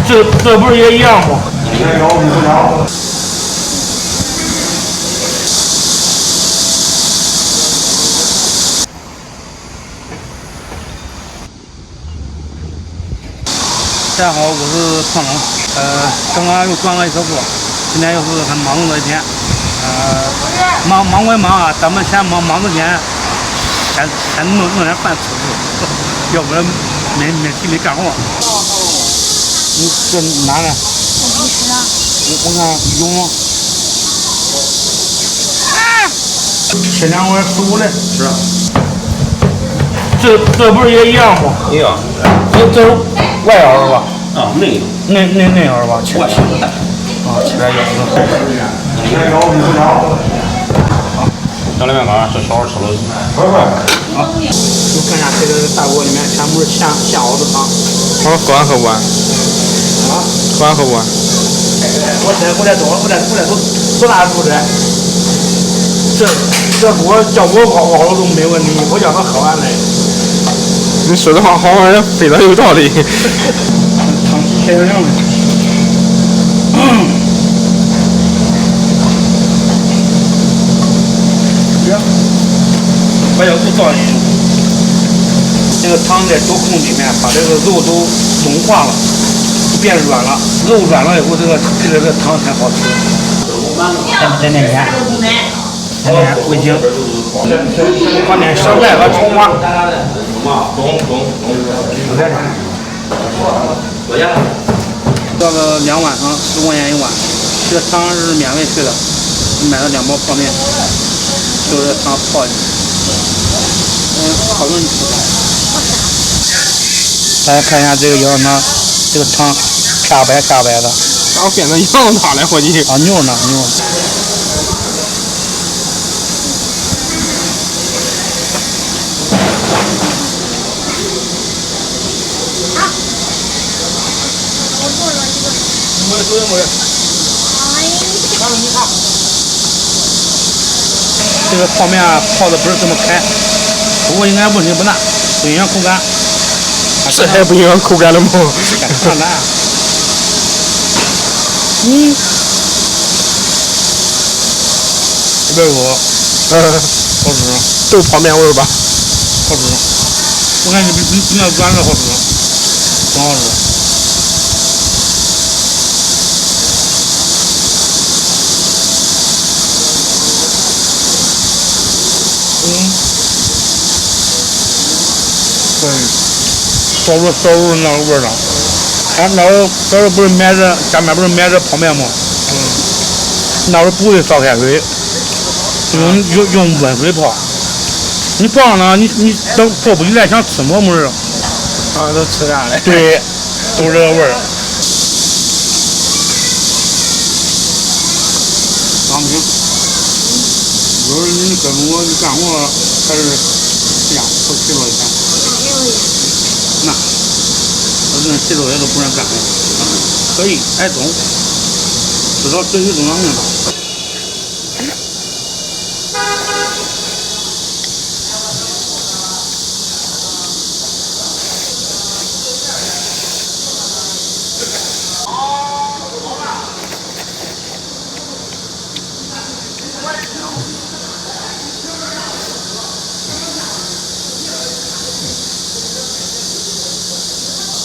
这不是也一样吗？大家好，我是创龙。刚刚又装了一车货，今天又是很忙碌的一天。忙归忙啊，咱们先忙之前，先弄点饭吃吃，要不然没体力干活。你这哪呢？我看有吗？切2块15的。是啊。这不是也一样吗？一样。这是外腰是吧？啊，内腰是吧？切来腰子。小里面干这小孩吃了。好，就看下这个大锅里面全部是现熬的汤。我喝完喝不完？啊？喝完喝不完？我多大度的？这锅叫我熬了都没问题，我叫他喝完嘞。你说的话好像也非常有道理。汤鲜亮的。把要不倒进去，那个汤在多空里面把这个肉都融化了，变软了。肉软了以后，这个汤才好吃。点盐，味精，放点生菜和葱花。要个2碗汤，10块钱1碗。这个汤是免费去的，买了2包泡面，就这汤泡进去。好多人吃。大家看一下这个羊肉汤，这个汤煞白的。咋变成羊肉汤了，伙计？啊，牛呢？这个泡面泡的不是这么开，不过应该问题不大，不影响口感。这还不影响口感了吗？看咱。这个好吃。都泡面味吧？好吃。我感觉比那软的好吃，真好吃。烧肉那个味儿了。俺那时候不是买这家面不是买这泡面吗？那会儿不会烧开水，用温水泡。你放了，你等迫不及待想吃么味儿？都吃干了。对，都是这个味儿。当兵，有时候你跟我干活还是不洗澡去。那，我这洗澡也都不让干的，可以挨冻，至少对于中央领导。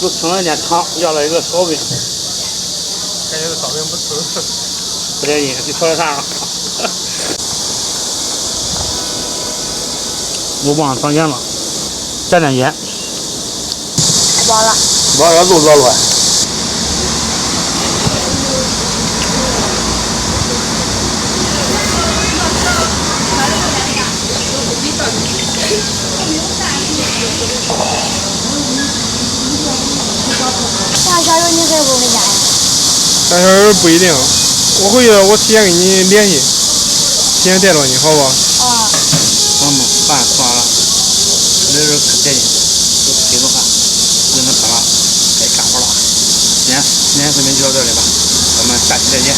就盛了一点汤，要了一个烧饼，感觉这烧饼不吃。不介意，就调在上。我忘了放盐了，加点盐。太饱了。把这肉热了。下小时你回不回家呀？3小时不一定，我回去我提前给你联系，提前带着你，好不？饭吃完了，没人可接近，就推着饭，人都吃了，该干活了。今天视频就到这里吧，咱们下期再见。